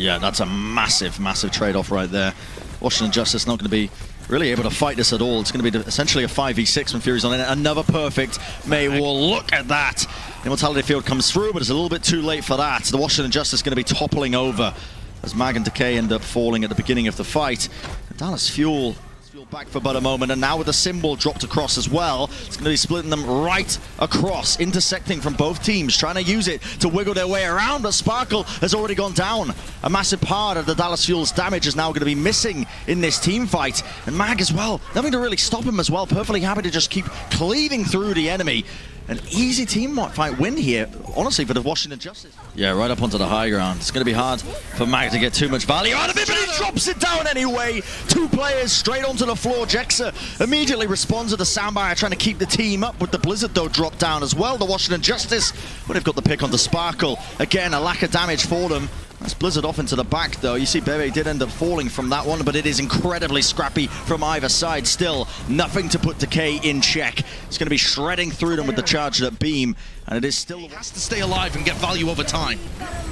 Yeah, that's a massive, massive trade-off right there. Washington Justice not going to be really able to fight this at all. It's going to be essentially a 5v6 when Fury's on it. Another perfect Maywall. Look at that. Immortality Field comes through, but it's a little bit too late for that. The Washington Justice going to be toppling over as Mag and Decay end up falling at the beginning of the fight. And Dallas Fuel back for but a moment, and now with the symbol dropped across as well, it's going to be splitting them right across, intersecting from both teams, trying to use it to wiggle their way around, but Sparkle has already gone down. A massive part of the Dallas Fuel's damage is now going to be missing in this team fight, and Mag as well, nothing to really stop him as well, perfectly happy to just keep cleaving through the enemy. An easy team fight win here, honestly, for the Washington Justice. Yeah, right up onto the high ground. It's going to be hard for Mag to get too much value out of it, but he drops it down anyway. Two players straight onto the floor. Jexa immediately responds to the soundbite, trying to keep the team up with the Blizzard, though, dropped down as well. The Washington Justice, but they've got the pick onto Sparkle. Again, a lack of damage for them. That's Blizzard off into the back, though. You see Bebe did end up falling from that one, but it is incredibly scrappy from either side. Still, nothing to put Decay in check. It's going to be shredding through them with the charged up beam, and it is still... He has to stay alive and get value over time.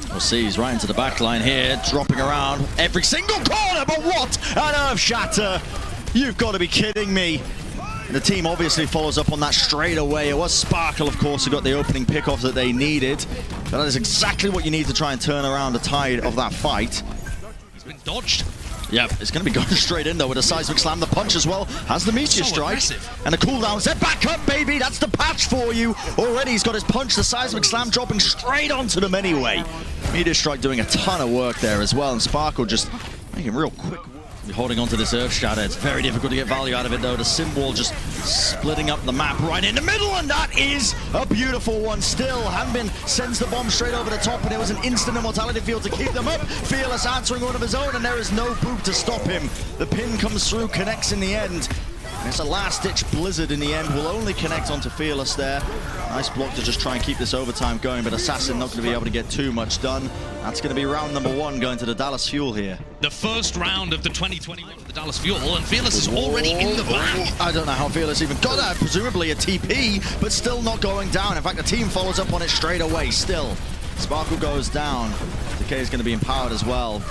We'll see, he's right into the back line here, dropping around every single corner, but what an earth shatter! You've got to be kidding me. The team obviously follows up on that straight away. It was Sparkle, of course, who got the opening pickoff that they needed. But that is exactly what you need to try and turn around the tide of that fight. He's been dodged. Yeah, it's going to be going straight in, though, with a seismic slam. The punch as well has the meteor strike. Aggressive. And a cooldown. Set back up, baby. That's the patch for you. Already he's got his punch. The seismic slam dropping straight onto them anyway. Meteor strike doing a ton of work there as well. And Sparkle just making real quick. Holding onto this Earth Shatter. It's very difficult to get value out of it, though. The symbol just splitting up the map right in the middle, and that is a beautiful one still. Hanbin sends the bomb straight over the top, and it was an instant immortality field to keep them up. Fearless answering one of his own, and there is no boop to stop him. The pin comes through, connects in the end. And it's a last-ditch Blizzard in the end. Will only connect onto Fearless there. Nice block to just try and keep this overtime going, but Assassin not going to be able to get too much done. That's going to be round number 1 going to the Dallas Fuel here. The first round of the 2021 for the Dallas Fuel, and Fearless is already in the back. I don't know how Fearless even got that. Presumably a TP, but still not going down. In fact, the team follows up on it straight away still. Sparkle goes down. Decay is going to be empowered as well.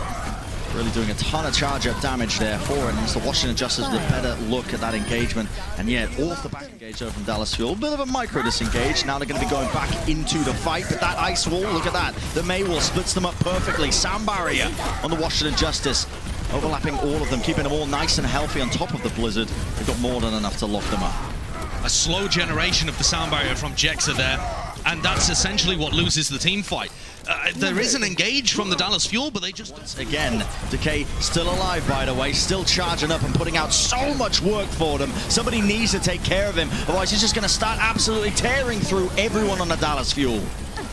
Really doing a ton of charge-up damage there for it, and it's the Washington Justice with a better look at that engagement. And yet, off the back engage over from Dallas Fuel. Bit of a micro disengage. Now they're going to be going back into the fight, but that ice wall, look at that. The Maywall splits them up perfectly. Sound barrier on the Washington Justice, overlapping all of them, keeping them all nice and healthy on top of the Blizzard. They've got more than enough to lock them up. A slow generation of the sound barrier from Jexa there, and that's essentially what loses the team fight. There is an engage from the Dallas Fuel, but they just... Again, Decay still alive, by the way, still charging up and putting out so much work for them. Somebody needs to take care of him, otherwise he's just going to start absolutely tearing through everyone on the Dallas Fuel.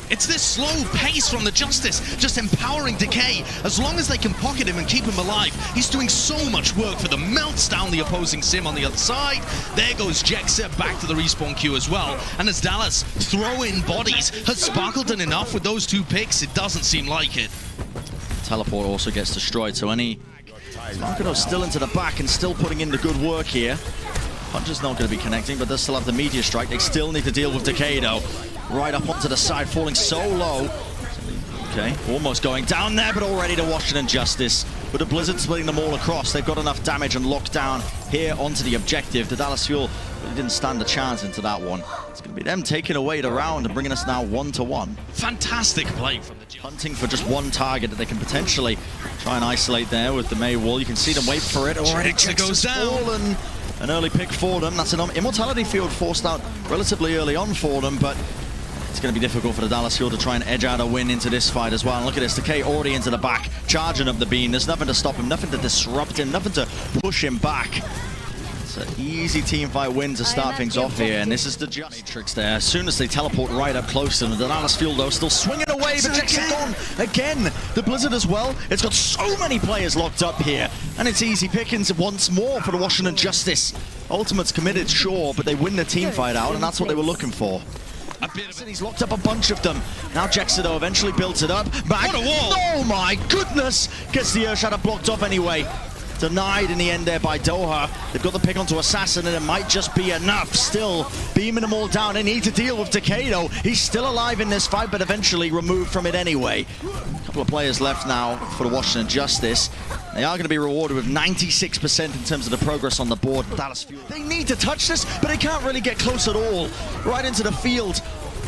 It's this slow pace from the Justice, just empowering Decay. As long as they can pocket him and keep him alive, he's doing so much work for them. Melts down the opposing sim on the other side. There goes Jexa back to the respawn queue as well. And as Dallas throw in bodies, has Sparkle done enough with those 2 picks? It doesn't seem like it. Teleport also gets destroyed, so any... Sparkle's still into the back and still putting in the good work here. Punch is not going to be connecting, but does still have the meteor strike. They still need to deal with Decay, though. Right up onto the side, falling so low. Okay, almost going down there, but already to Washington Justice. With the Blizzard splitting them all across, they've got enough damage and lockdown here onto the objective. The Dallas Fuel really didn't stand a chance into that one. It's going to be them taking away the round and bringing us now 1-1. Fantastic play from the Justice. Hunting for just one target that they can potentially try and isolate there with the Maywall. You can see them wait for it. Already goes down. Fallen. An early pick for them. That's an immortality field forced out relatively early on for them, but it's going to be difficult for the Dallas Fuel to try and edge out a win into this fight as well. And look at this, Decay already into the back, charging up the beam. There's nothing to stop him, nothing to disrupt him, nothing to push him back. It's an easy team fight win to start things off here, and this is the Matrix there. As soon as they teleport right up close to them, the Dallas Fuel, though, still swinging away, but Jexa gone again. The Blizzard as well. It's got so many players locked up here, and it's easy pickings once more for the Washington Justice. Ultimate's committed, sure, but they win the team fight out, and that's what they were looking for. He's locked up a bunch of them. Now Jexa, though, eventually builds it up. Back. What a wall! Oh my goodness! Gets the Earth Shatter blocked off anyway. denied in the end there by Doha. They've got the pick onto Assassin, and it might just be enough. Still beaming them all down. They need to deal with Decay, though. He's still alive in this fight, but eventually removed from it anyway. A couple of players left now for the Washington Justice. They are going to be rewarded with 96% in terms of the progress on the board. Dallas Fuel. They need to touch this, but they can't really get close at all. Right into the field.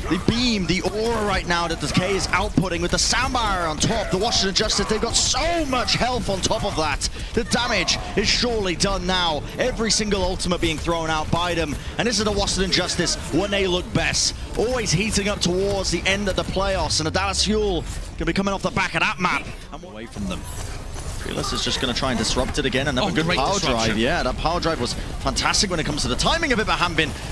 The beam, the aura right now that Decay is outputting with the Soundbar on top. The Washington Justice, they've got so much health on top of that. The damage is surely done now. Every single ultimate being thrown out by them. And this is the Washington Justice when they look best. Always heating up towards the end of the playoffs. And the Dallas Fuel can be coming off the back of that map. And away from them. Fearless is just going to try and disrupt it again. Another good power drive. Yeah, that power drive was fantastic when it comes to the timing of it, but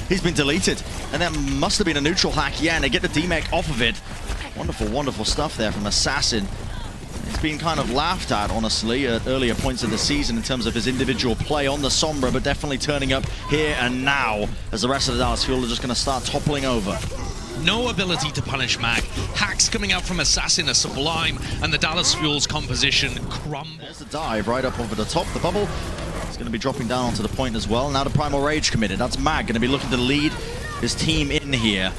he's been deleted. And that must have been a neutral hack. Yeah, and they get the DMEC off of it. Wonderful, wonderful stuff there from Assassin. He's been kind of laughed at, honestly, at earlier points of the season in terms of his individual play on the Sombra, but definitely turning up here and now as the rest of the Dallas Fuel are just going to start toppling over. No ability to punish Mag. Hacks coming out from Assassin are sublime, and the Dallas Fuel's composition crumbles. There's the dive right up over the top. The bubble is going to be dropping down onto the point as well. Now the Primal Rage committed. That's Mag going to be looking to lead his team in here.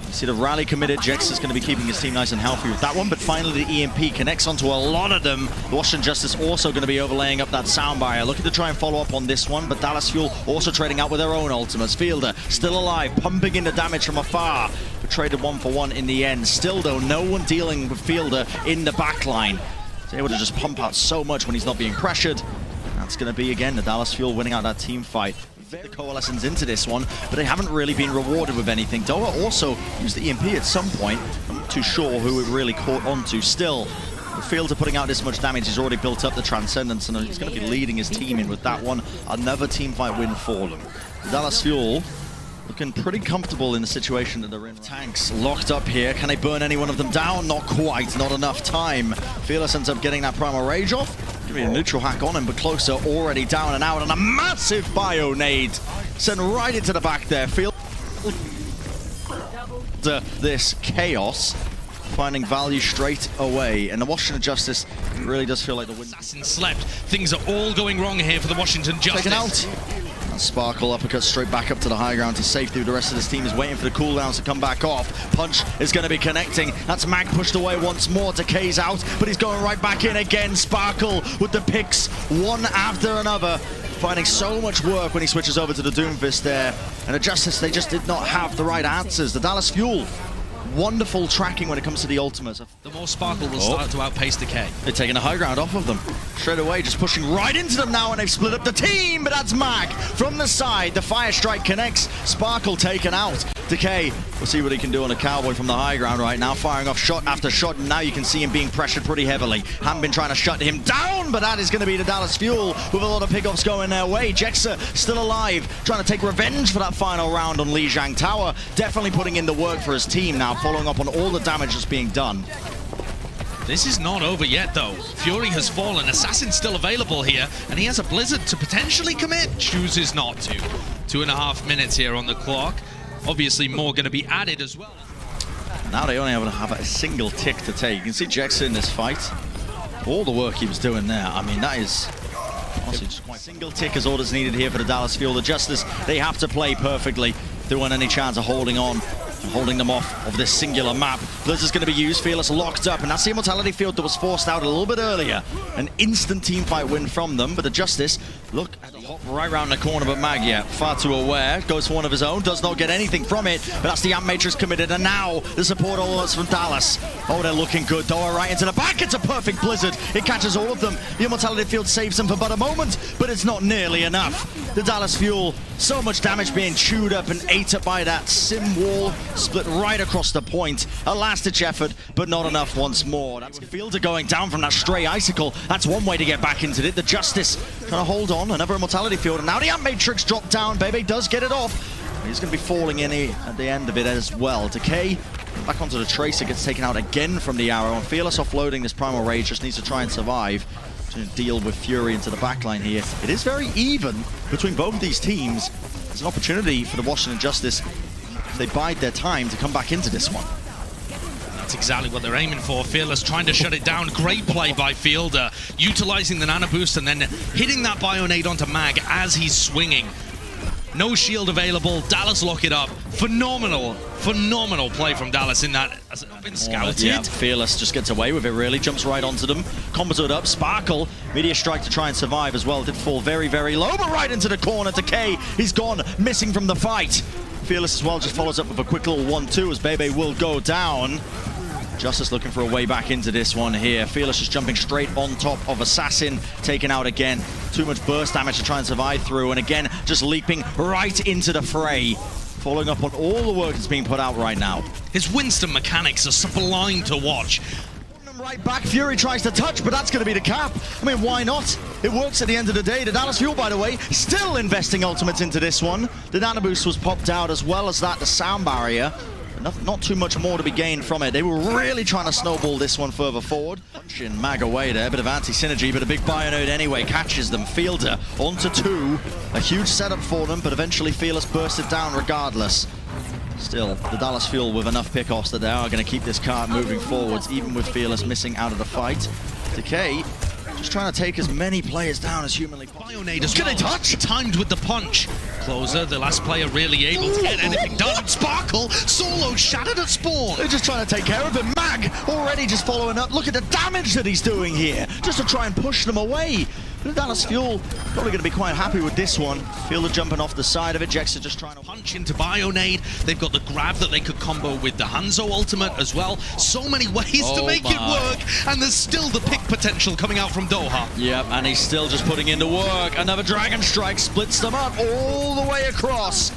You see the rally committed. Jex is going to be keeping his team nice and healthy with that one, but finally the EMP connects onto a lot of them. The Washington Justice also going to be overlaying up that sound barrier. Looking to try and follow up on this one, but Dallas Fuel also trading out with their own ultimates. Fielder still alive, pumping in the damage from afar, but traded 1-for-1 in the end. Still though, no one dealing with Fielder in the backline. He's able to just pump out so much when he's not being pressured. That's going to be, again, the Dallas Fuel winning out that team fight. The Coalescence into this one, but they haven't really been rewarded with anything. Doha also used the EMP at some point. I'm not too sure who it really caught onto. Still, the Fielder putting out this much damage. He's already built up the Transcendence, and he's going to be leading his team in with that one. Another team fight win for them. The Dallas Fuel looking pretty comfortable in the situation that they're in. Tanks locked up here. Can they burn any one of them down? Not quite. Not enough time. Fearless ends up getting that Primal Rage off. Give me a neutral hack on him, but Closer already down and out, and a massive bio nade sent right into the back there. This chaos, finding value straight away, and the Washington Justice really does feel like the win. Assassin slept. Things are all going wrong here for the Washington Justice. Taken out. And Sparkle uppercut straight back up to the high ground to safety. The rest of this team is waiting for the cooldowns to come back off. Punch is going to be connecting. That's Mag pushed away once more. Decay's out, but he's going right back in again. Sparkle with the picks, one after another. Finding so much work when he switches over to the Doomfist there. And the Justice, they just did not have the right answers. The Dallas Fuel, wonderful tracking when it comes to the ultimates. The more Sparkle will start to outpace Decay. They're taking the high ground off of them. Straight away, just pushing right into them now, and they've split up the team, but that's Mag from the side. The Fire Strike connects. Sparkle taken out. Decay, we'll see what he can do on a Cowboy from the high ground right now, firing off shot after shot, and now you can see him being pressured pretty heavily. Been trying to shut him down, but that is going to be the Dallas Fuel with a lot of pickoffs going their way. Jexa still alive, trying to take revenge for that final round on Lijiang Tower. Definitely putting in the work for his team now, following up on all the damage that's being done. This is not over yet, though. Fury has fallen. Assassin's still available here, and he has a Blizzard to potentially commit. Chooses not to. 2.5 minutes here on the clock. Obviously, more going to be added as well. Now they only have a single tick to take. You can see Jexa in this fight. All the work he was doing there. I mean, that is honestly just quite single tick is all that's needed here for the Dallas Fuel. The Justice, they have to play perfectly if they want any chance of holding on. Holding them off of this singular map. Blizzard's going to be used. Fearless locked up, and that's the Immortality Field that was forced out a little bit earlier. An instant team fight win from them, but the Justice, look at the hop right around the corner, but Mag, yeah, far too aware. Goes for one of his own, does not get anything from it, but that's the Amp Matrix committed, and now the support ultimates from Dallas. Oh, they're looking good. Doha right into the back. It's a perfect Blizzard. It catches all of them. The Immortality Field saves them for but a moment, but it's not nearly enough. The Dallas Fuel, so much damage being chewed up and ate up by that sim wall. Split right across the point. A last-ditch effort, but not enough once more. That's Fielder going down from that stray icicle. That's one way to get back into it. The Justice trying to hold on. Another Immortality Field. And now the Amp Matrix dropped down. Bebe does get it off. He's going to be falling in at the end of it as well. Decay back onto the Tracer. Gets taken out again from the arrow. And Fearless offloading this Primal Rage. Just needs to try and survive. To deal with Fury into the backline here. It is very even between both of these teams. There's an opportunity for the Washington Justice, if they bide their time, to come back into this one. That's exactly what they're aiming for. Fearless trying to shut it down. Great play by Fielder, utilizing the nano boost and then hitting that Bionade onto Mag as he's swinging. No shield available. Dallas lock it up. Phenomenal play from Dallas in that. Has it not been scouted? Yeah, Fearless just gets away with it, really. Jumps right onto them. Combos it up. Sparkle, Meteor Strike to try and survive as well. Did fall very, very low, but right into the corner. Decay, he's gone, missing from the fight. Fearless as well just follows up with a quick little 1-2 as Bebe will go down. Justice looking for a way back into this one here. Fearless just jumping straight on top of Assassin, taken out again. Too much burst damage to try and survive through, and again, just leaping right into the fray. Following up on all the work that's being put out right now. His Winston mechanics are sublime to watch. Right back, Fury tries to touch, but that's going to be the cap. I mean, why not? It works at the end of the day. The Dallas Fuel, by the way, still investing ultimates into this one. The nano boost was popped out, as well as that, the sound barrier. Not too much more to be gained from it. They were really trying to snowball this one further forward. Punching Mag away there, a bit of anti-synergy, but a big Bionode anyway catches them. Fielder onto 2. A huge setup for them, but eventually Fearless bursts it down regardless. Still, the Dallas Fuel with enough pickoffs that they are going to keep this card moving forwards, even with Fearless missing out of the fight. Decay just trying to take as many players down as humanly possible. Bionade as well. Can they touch? Timed with the punch. Closer, the last player really able to get anything done. And Sparkle, solo shattered at spawn. They're just trying to take care of him. Mag already just following up. Look at the damage that he's doing here, just to try and push them away. But the Dallas Fuel probably going to be quite happy with this one. Fielder jumping off the side of it. Jexa just trying to punch into Bionade. They've got the grab that they could combo with the Hangzhou ultimate as well. So many ways to make it work, and there's still the pick potential coming out from Doha. Yep, and he's still just putting in the work. Another Dragon Strike splits them up all the way across.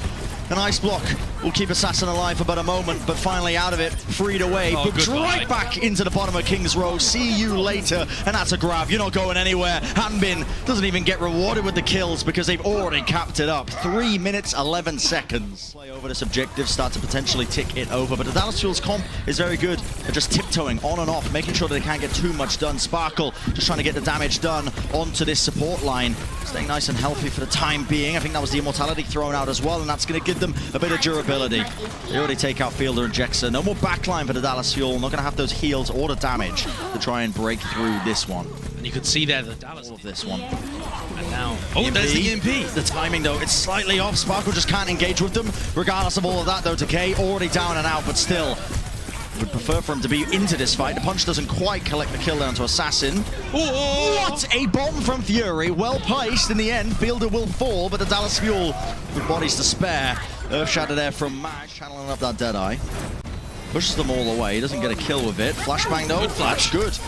An ice block will keep Assassin alive for about a moment, but finally out of it, freed away, but right back into the bottom of King's Row. See you later, and that's a grab. You're not going anywhere. Hanbin doesn't even get rewarded with the kills because they've already capped it up. 3 minutes, 11 seconds. Play over this objective, start to potentially tick it over, but the Dallas Fuel's comp is very good. They're just tiptoeing on and off, making sure that they can't get too much done. Sparkle just trying to get the damage done onto this support line. Staying nice and healthy for the time being. I think that was the immortality thrown out as well, and that's going to give them a bit of durability. They already take out Fielder and Jexa. No more backline for the Dallas Fuel. Not going to have those heals or the damage to try and break through this one. And you could see there the Dallas all of this one. And now, there's the EMP. The timing though, it's slightly off. Sparkle just can't engage with them. Regardless of all of that though, Decay already down and out, but still. Would prefer for him to be into this fight. The punch doesn't quite collect the kill down to Assassin. What a bomb from Fury. Well placed in the end. Fielder will fall, but the Dallas Fuel with bodies to spare. Earth Shatter there from Mag, channeling up that Deadeye. Pushes them all away. He doesn't get a kill with it. Flashbang though. That's good.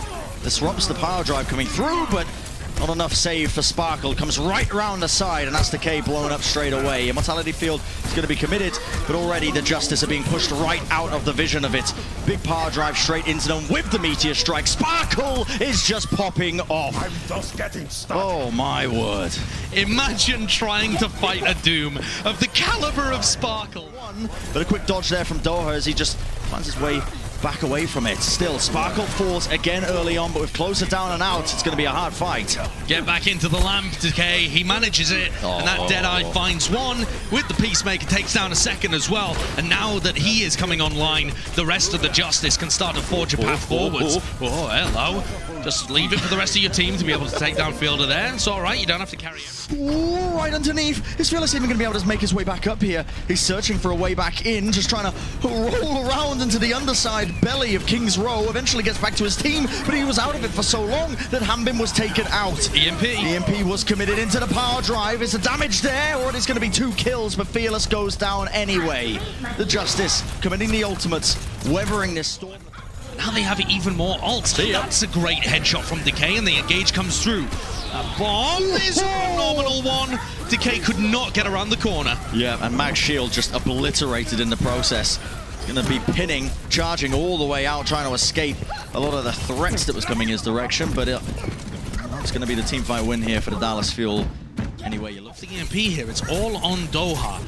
Disrupts the power drive coming through, but not enough save for Sparkle. Comes right around the side, and that's Decay blown up straight away. Immortality Field is going to be committed, but already the Justice are being pushed right out of the vision of it. Big power drive straight into them with the Meteor Strike. Sparkle is just popping off. I'm just getting started. Oh my word. Imagine trying to fight a Doom of the caliber of Sparkle. But a quick dodge there from Doha as he just finds his way back away from it. Still, Sparkle falls again early on, but with closer down and out, it's going to be a hard fight. Get back into the lamp, Decay. He manages it, and that Deadeye finds one. With the Peacemaker, takes down a second as well. And now that he is coming online, the rest of the Justice can start to forge a path forwards. Oh, hello. Just leave it for the rest of your team to be able to take down Fielder there. It's all right. You don't have to carry him. Ooh, right underneath. Is Fearless even going to be able to make his way back up here? He's searching for a way back in, just trying to roll around into the underside belly of King's Row. Eventually gets back to his team, but he was out of it for so long that Hanbin was taken out. EMP. EMP was committed into the power drive. Is the damage there, or it's going to be 2 kills, but Fearless goes down anyway. The Justice committing the ultimates, weathering this storm. Now they have even more ults. That's a great headshot from Decay, and the engage comes through. A bomb is a phenomenal one. Decay could not get around the corner. Yeah, and Mag's shield just obliterated in the process. Going to be pinning, charging all the way out, trying to escape a lot of the threats that was coming his direction, but it's going to be the teamfight win here for the Dallas Fuel. Anyway, you look the EMP here, it's all on Doha.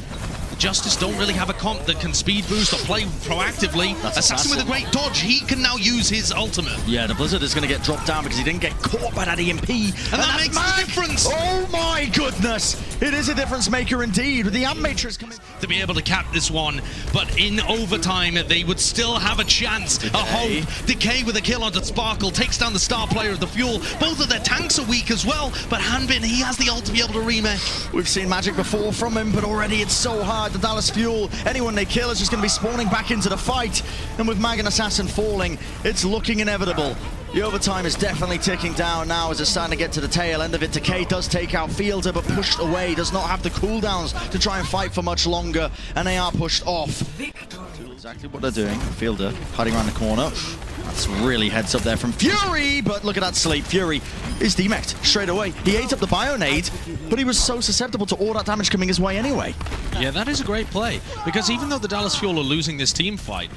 The Justice don't really have a comp that can speed boost or play proactively. That's Assassin with a great dodge. He can now use his ultimate. Yeah, the Blizzard is going to get dropped down because he didn't get caught by that EMP. And that makes a difference. Oh my goodness. It is a difference maker indeed. With the Amp Matrix coming to be able to cap this one, but in overtime they would still have a chance, a hope. Decay with a kill onto Sparkle takes down the star player of the Fuel. Both of their tanks are weak as well, but Hanbin, he has the ult to be able to rematch. We've seen magic before from him, but already it's so hard. The Dallas Fuel, anyone they kill is just going to be spawning back into the fight, and with Mag and Assassin falling, it's looking inevitable. The overtime is definitely ticking down now as it's starting to get to the tail end of it. Decay does take out Fielder, but pushed away, does not have the cooldowns to try and fight for much longer, and they are pushed off. Exactly what they're doing. Fielder hiding around the corner. That's really heads up there from Fury, but look at that sleep. Fury is demeched straight away. He ate up the Bionade, but he was so susceptible to all that damage coming his way anyway. Yeah, that is a great play, because even though the Dallas Fuel are losing this team fight,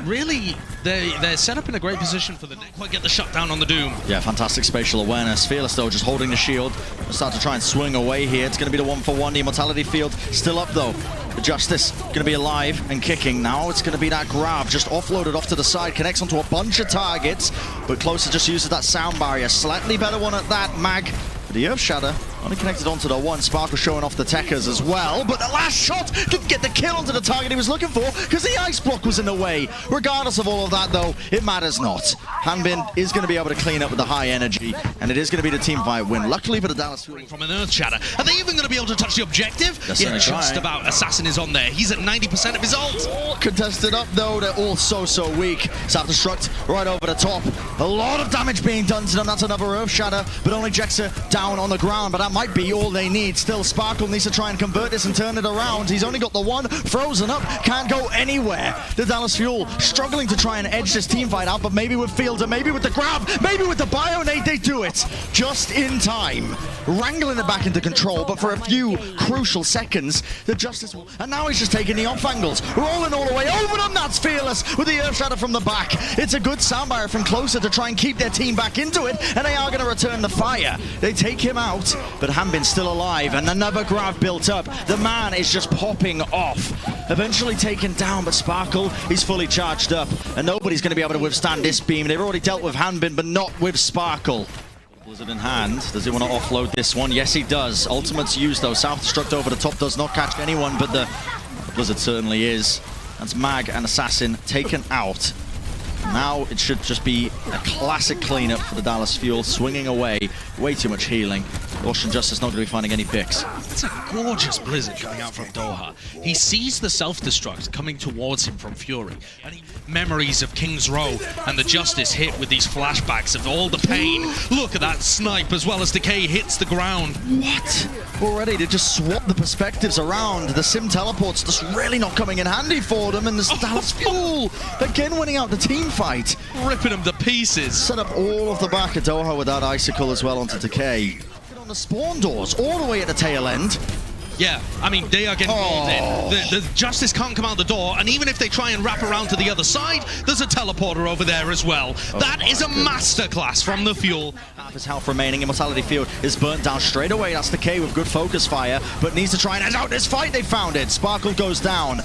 really, they're set up in a great position for the next. Quite get the shutdown on the Doom. Yeah, fantastic spatial awareness. Fearless though, just holding the shield. We'll start to try and swing away here. It's going to be the 1-for-1. The Immortality field still up though. The Justice going to be alive and kicking. Now it's going to be that grab, just offloaded off to the side, connects onto a bunch of targets, but Closer just uses that sound barrier. Slightly better one at that. Mag, the Earth Shatter, only connected onto the one. Sparkle showing off the techers as well, but the last shot didn't get the kill onto the target he was looking for because the ice block was in the way. Regardless of all of that though, it matters not. Hanbin is going to be able to clean up with the high energy, and it is going to be the team fight win. Luckily for the Dallas Fuel. From an Earth Shatter. Are they even going to be able to touch the objective? Yeah, just about. Assassin is on there. He's at 90% of his ult. Contested up though, they're all so weak. Self-destruct right over the top. A lot of damage being done to them. That's another Earth Shatter, but only Jexa down on the ground, but that might be all they need. Still, Sparkle needs to try and convert this and turn it around. He's only got the one, frozen up, can't go anywhere. The Dallas Fuel struggling to try and edge this team fight out, but maybe with Fielder, maybe with the grab, maybe with the Bionade, they do it just in time. Wrangling it back into control, but for a few crucial seconds, the Justice will, and now he's just taking the off angles, rolling all the way over them. That's Fearless with the Earth Shatter from the back. It's a good soundbite from Closer to try and keep their team back into it, and they are going to return the fire. They take him out, but Hanbin's still alive, and another grab built up. The man is just popping off. Eventually taken down, but Sparkle, he's fully charged up, and nobody's going to be able to withstand this beam. They've already dealt with Hanbin, but not with Sparkle. Blizzard in hand. Does he want to offload this one? Yes, he does. Ultimate's used, though. Self-destruct over the top does not catch anyone, but the Blizzard certainly is. That's Mag and Assassin taken out. Now it should just be a classic cleanup for the Dallas Fuel, swinging away. Way too much healing. Ocean Justice not going to be finding any picks. It's a gorgeous Blizzard coming out from Doha. He sees the self-destruct coming towards him from Fury, and memories of King's Row and the Justice hit with these flashbacks of all the pain. Look at that snipe, as well as Decay hits the ground. What? Already they just swap the perspectives around. The Sim teleport's just really not coming in handy for them, and the Dallas Fuel again winning out the team fight. Ripping them to pieces. Set up all of the back of Doha with that icicle as well onto Decay. On the spawn doors, all the way at the tail end. Yeah, I mean, they are getting rolled in. The Justice can't come out the door, and even if they try and wrap around to the other side, there's a teleporter over there as well. That is a masterclass from the Fuel. Half his health remaining. Immortality field is burnt down straight away. That's Decay with good focus fire, but needs to try and end out this fight. They found it. Sparkle goes down.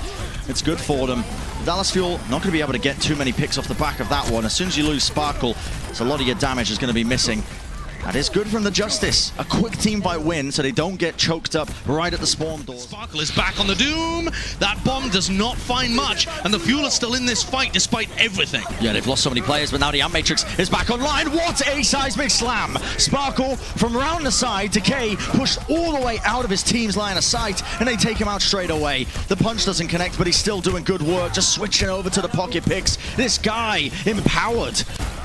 It's good for them. Dallas Fuel not going to be able to get too many picks off the back of that one. As soon as you lose Sparkle, it's a lot of your damage is going to be missing. That is good from the Justice. A quick team fight win so they don't get choked up right at the spawn doors. Sparkle is back on the Doom. That bomb does not find much, and the Fuel are still in this fight despite everything. Yeah, they've lost so many players, but now the Amp Matrix is back online. What a seismic slam! Sparkle from around the side. Decay pushed all the way out of his team's line of sight, and they take him out straight away. The punch doesn't connect, but he's still doing good work, just switching over to the pocket picks. This guy, empowered.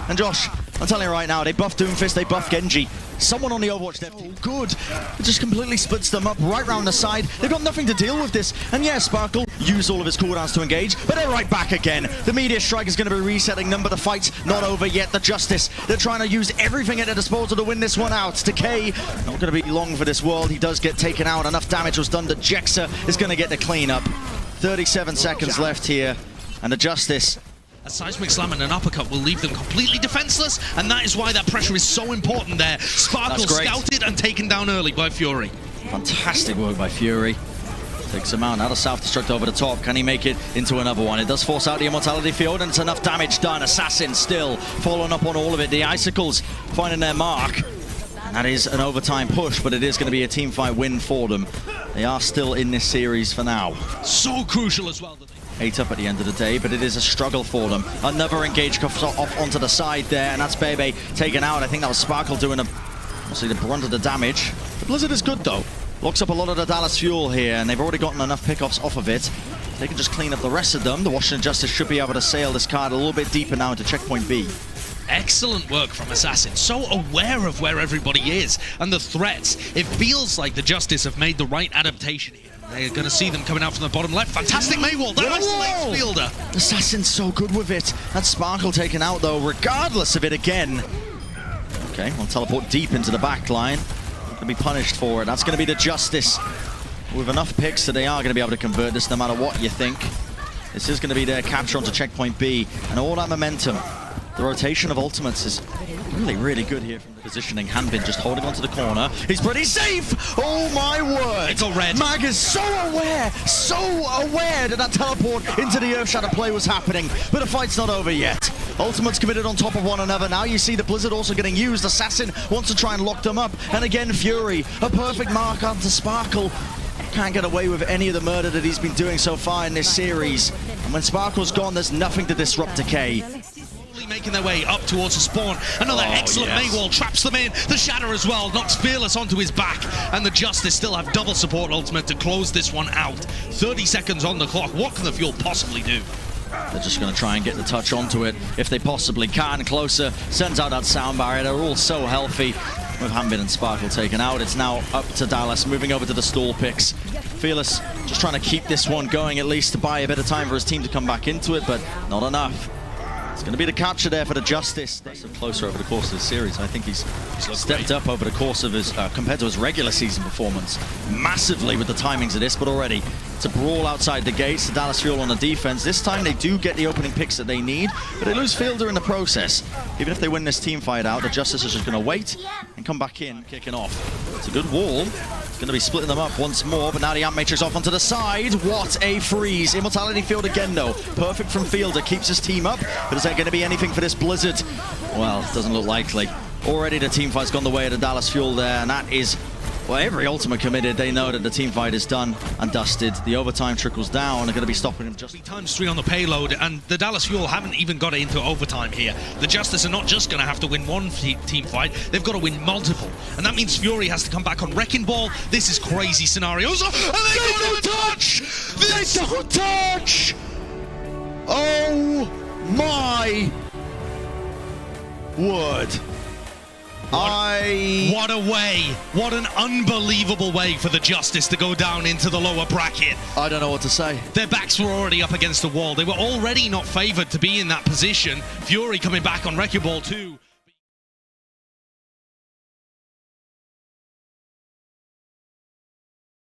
And Josh, I'm telling you right now, they buff Doomfist, they buff Genji. Someone on the Overwatch dev team, good. It just completely splits them up right round the side. They've got nothing to deal with this. And yeah, Sparkle used all of his cooldowns to engage, but they're right back again. The Meteor Strike is going to be resetting them, but the fight's not over yet. The Justice, they're trying to use everything at their disposal to win this one out. Decay, not going to be long for this world. He does get taken out. Enough damage was done that Jexa is going to get the cleanup. 37 seconds left here, and the Justice. A seismic slam and an uppercut will leave them completely defenseless, and that is why that pressure is so important there. Sparkle scouted and taken down early by Fury. Fantastic work by Fury. Takes him out. Now the self-destruct over the top. Can he make it into another one? It does force out the Immortality Field, and it's enough damage done. Assassin still following up on all of it. The Icicles finding their mark. And that is an overtime push, but it is going to be a team fight win for them. They are still in this series for now. So crucial as well. 8 up at the end of the day, but it is a struggle for them. Another engage comes off onto the side there, and that's Bebe taken out. I think that was Sparkle doing obviously the brunt of the damage. The Blizzard is good though. Locks up a lot of the Dallas Fuel here, and they've already gotten enough pickoffs off of it. They can just clean up the rest of them. The Washington Justice should be able to sail this card a little bit deeper now into checkpoint B. Excellent work from Assassin, so aware of where everybody is and the threats. It feels like the Justice have made the right adaptation here. They're going to see them coming out from the bottom left. Fantastic Maywall, that isolates Fielder. Assassin's so good with it. That Sparkle taken out though, regardless of it again. Okay, we'll teleport deep into the back line. Going to be punished for it. That's going to be the Justice. With enough picks that they are going to be able to convert this no matter what you think. This is going to be their capture onto checkpoint B, and all that momentum. The rotation of ultimates is really, really good here from the positioning. Hanbin just holding onto the corner. He's pretty safe! Oh my word! It's a red. Mag is so aware that that teleport into the Earthshatter play was happening, but the fight's not over yet. Ultimates committed on top of one another. Now you see the Blizzard also getting used. Assassin wants to try and lock them up. And again, Fury, a perfect mark onto Sparkle. Can't get away with any of the murder that he's been doing so far in this series. And when Sparkle's gone, there's nothing to disrupt Decay. Making their way up towards the spawn. Another excellent Maywall traps them in. The Shatter as well knocks Fearless onto his back, and the Justice still have double support ultimate to close this one out. 30 seconds on the clock. What can the Fuel possibly do? They're just going to try and get the touch onto it if they possibly can. Closer sends out that sound barrier. They're all so healthy. With Hanbin and Sparkle taken out, it's now up to Dallas, moving over to the stall picks. Fearless just trying to keep this one going, at least to buy a bit of time for his team to come back into it, but not enough. It's going to be the capture there for the Justice. So closer over the course of the series. I think he's stepped up over the course of his, compared to his regular season performance, massively with the timings of this, but already it's a brawl outside the gates. The Dallas Fuel on the defense. This time they do get the opening picks that they need, but they lose Fielder in the process. Even if they win this team fight out, the Justice is just going to wait and come back in, kicking off. It's a good wall. Going to be splitting them up once more, but now the Amp Matrix off onto the side. What a freeze. Immortality Field again, though. Perfect from Fielder. Keeps his team up, but is there going to be anything for this Blizzard? Well, doesn't look likely. Already the team fight's gone the way of the Dallas Fuel there, and that is, well, every ultimate committed. They know that the team fight is done and dusted. The overtime trickles down. They're going to be stopping him just ×3 on the payload, and the Dallas Fuel haven't even got it into overtime here. The Justice are not just going to have to win one team fight, they've got to win multiple. And that means Fury has to come back on Wrecking Ball. This is crazy scenarios. And they don't touch! They don't touch! Oh my word. What a way. What an unbelievable way for the Justice to go down into the lower bracket. I don't know what to say. Their backs were already up against the wall. They were already not favored to be in that position. Fury coming back on Wrecking Ball too.